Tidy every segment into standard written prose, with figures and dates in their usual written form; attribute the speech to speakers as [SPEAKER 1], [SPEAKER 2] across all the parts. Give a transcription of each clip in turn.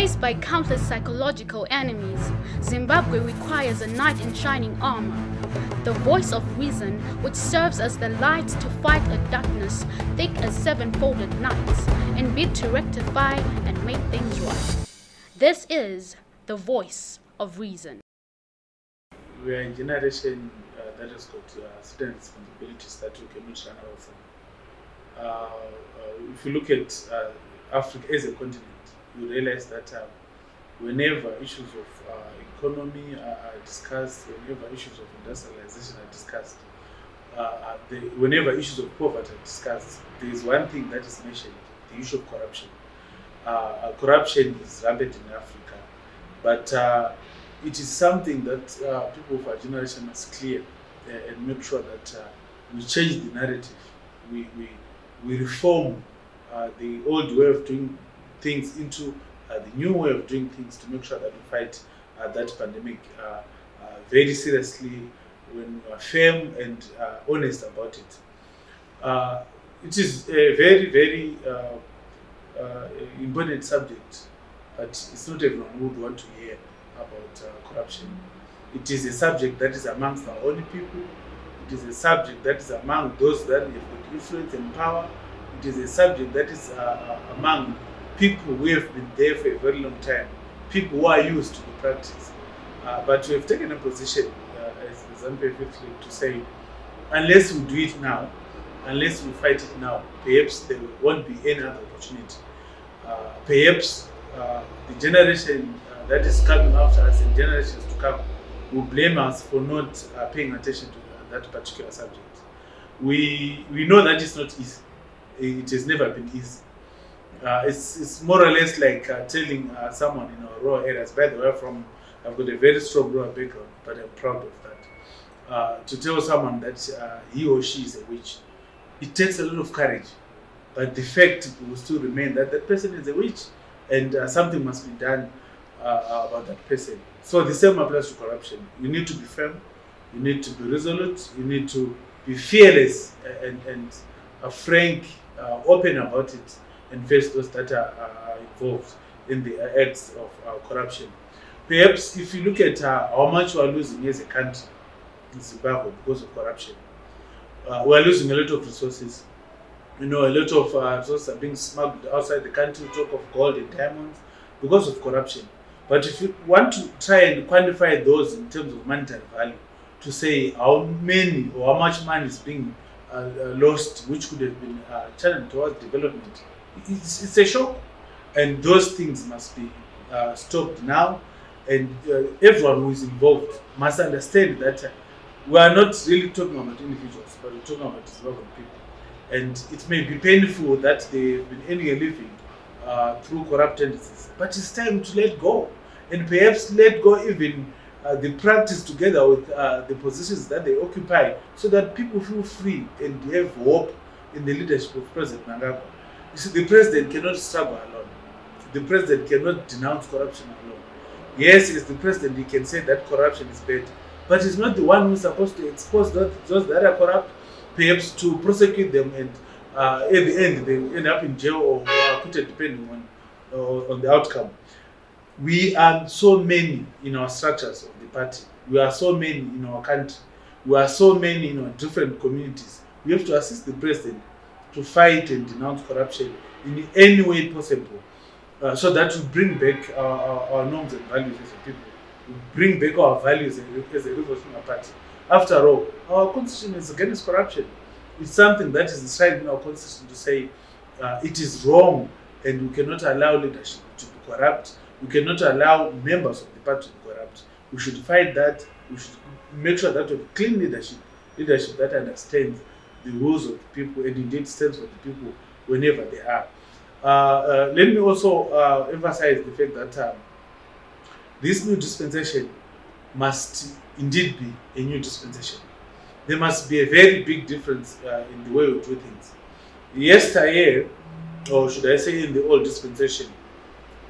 [SPEAKER 1] Faced by countless psychological enemies, Zimbabwe requires a knight in shining armor, the voice of reason, which serves as the light to fight a darkness thick as seven-folded nights, in bid to rectify and make things right. This is the voice of reason.
[SPEAKER 2] We are a generation that has got certain responsibilities that we cannot run away from. If you look at Africa as a continent, you realize that whenever issues of economy are discussed, whenever issues of industrialization are discussed, whenever issues of poverty are discussed, there is one thing that is mentioned: the issue of corruption. Corruption is rampant in Africa, but it is something that people of our generation must clear and make sure that we change the narrative. We reform the old way of doing things into the new way of doing things to make sure that we fight that pandemic very seriously when we are firm and honest about it. It is a very, very important subject, but it's not everyone who would want to hear about corruption. It is a subject that is amongst our own people. It is a subject that is among those that have got influence and power. It is a subject that is among people who have been there for a very long time, people who are used to the practice. But we have taken a position, as ZANU to say, unless we do it now, unless we fight it now, perhaps there won't be any other opportunity. Perhaps the generation that is coming after us and generations to come will blame us for not paying attention to that particular subject. We know that it's not easy. It has never been easy. It's more or less like telling someone in our rural areas, by the way, I've got a very strong rural background, but I'm proud of that. To tell someone that he or she is a witch, it takes a lot of courage, but the fact will still remain that that person is a witch, and something must be done about that person. So the same applies to corruption. You need to be firm, you need to be resolute, you need to be fearless and frank, open about it, and face those that are involved in the acts of corruption. Perhaps if you look at how much we are losing as a country in Zimbabwe because of corruption, we are losing a lot of resources. A lot of resources are being smuggled outside the country. Talk of gold and diamonds because of corruption. But if you want to try and quantify those in terms of monetary value, to say how many or how much money is being lost, which could have been channeled towards development, it's a shock. And those things must be stopped now. And everyone who is involved must understand that we are not really talking about individuals, but we're talking about Zimbabwean people. And it may be painful that they've been earning a living through corrupt tendencies, but it's time to let go, and perhaps let go even the practice together with the positions that they occupy, so that people feel free and have hope in the leadership of President Mnangagwa. You see, the president cannot struggle alone. The president cannot denounce corruption alone. Yes, as the president, he can say that corruption is bad, but he's not the one who's supposed to expose those that are corrupt, perhaps to prosecute them, and at the end they end up in jail or acquitted, depending on the outcome. We are so many in our structures of the party. We are so many in our country. We are so many in our different communities. We have to assist the president to fight and denounce corruption in any way possible, so that we bring back our norms and values as a people. We bring back our values as a revolutionary party. After all, our constitution is against corruption. It's something that is enshrined in our constitution to say it is wrong, and we cannot allow leadership to be corrupt. We cannot allow members of the party to be corrupt. We should fight that. We should make sure that we have clean leadership that understands the rules of the people and indeed stands for the people whenever they are. Let me also emphasize the fact that this new dispensation must indeed be a new dispensation. There must be a very big difference in the way we do things. Yesteryear, or should I say in the old dispensation,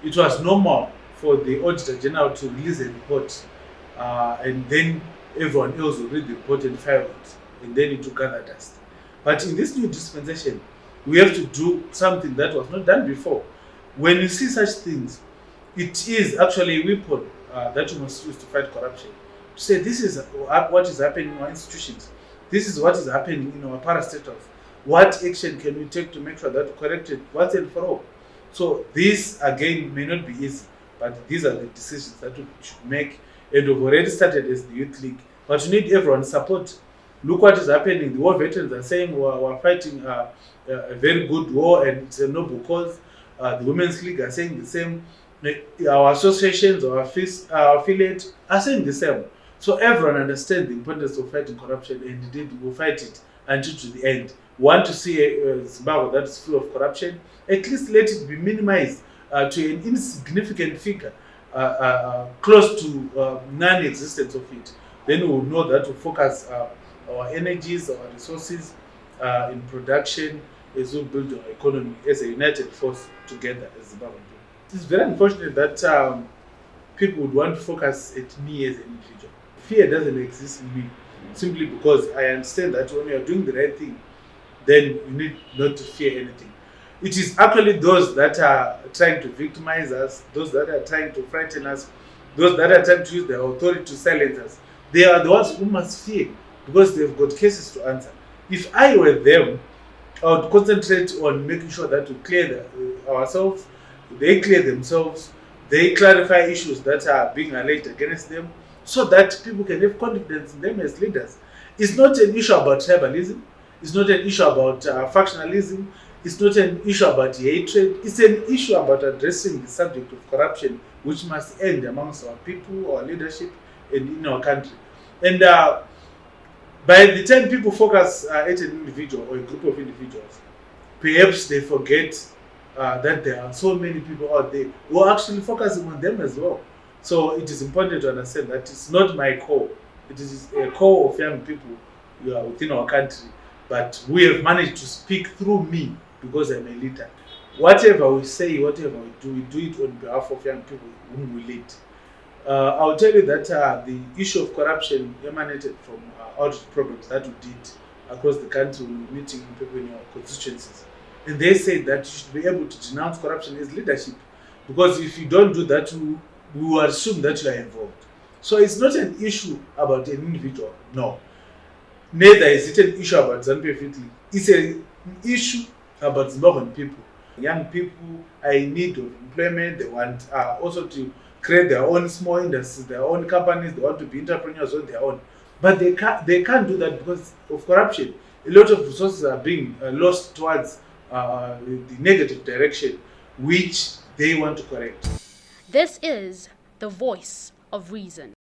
[SPEAKER 2] it was normal for the Auditor General to release a report and then everyone else will read the report and file it, and then it will gather dust. But in this new dispensation, we have to do something that was not done before. When you see such things, it is actually a weapon that you must use to fight corruption. To say this is what is happening in our institutions, this is what is happening in our parastatals. What action can we take to make sure that we correct it once and for all? So this again may not be easy, but these are the decisions that we should make, and we've already started as the Youth League. But we need everyone's support. Look what is happening. The war veterans are saying we're fighting a very good war and it's a noble cause. The Women's League are saying the same. Our associations, our affiliates are saying the same. So everyone understands the importance of fighting corruption, and indeed we will fight it until to the end. We want to see a Zimbabwe that is full of corruption. At least let it be minimized to an insignificant figure, close to non-existence of it. Then we will know that we focus our energies, our resources in production as we build our economy as a united force together as Zimbabwe. It's very unfortunate that people would want to focus at me as an individual. Fear doesn't exist in me simply because I understand that when you are doing the right thing, then you need not to fear anything. It is actually those that are trying to victimize us, those that are trying to frighten us, those that are trying to use their authority to silence us. They are the ones who must fear because they've got cases to answer. If I were them, I would concentrate on making sure that we clear ourselves, they clear themselves, they clarify issues that are being alleged against them, so that people can have confidence in them as leaders. It's not an issue about tribalism, it's not an issue about factionalism, it's not an issue about hatred, it's an issue about addressing the subject of corruption, which must end amongst our people, our leadership, and in our country. And by the time people focus at an individual or a group of individuals, perhaps they forget that there are so many people out there who are actually focusing on them as well. So it is important to understand that it's not my call. It is a call of young people within our country. But we have managed to speak through me because I'm a leader. Whatever we say, whatever we do it on behalf of young people whom we lead. I'll tell you that the issue of corruption emanated from outreach programs that we did across the country. We were meeting people in our constituencies. And they said that you should be able to denounce corruption as leadership. Because if you don't do that, we will assume that you are involved. So it's not an issue about an individual, no. Neither is it an issue about ZANU Youth League. It's an issue about Zimbabwean people. Young people are in need of employment. They want also to create their own small industries, their own companies. They want to be entrepreneurs on their own. But they can't do that because of corruption. A lot of resources are being lost towards the negative direction, which they want to correct.
[SPEAKER 1] This is the voice of reason.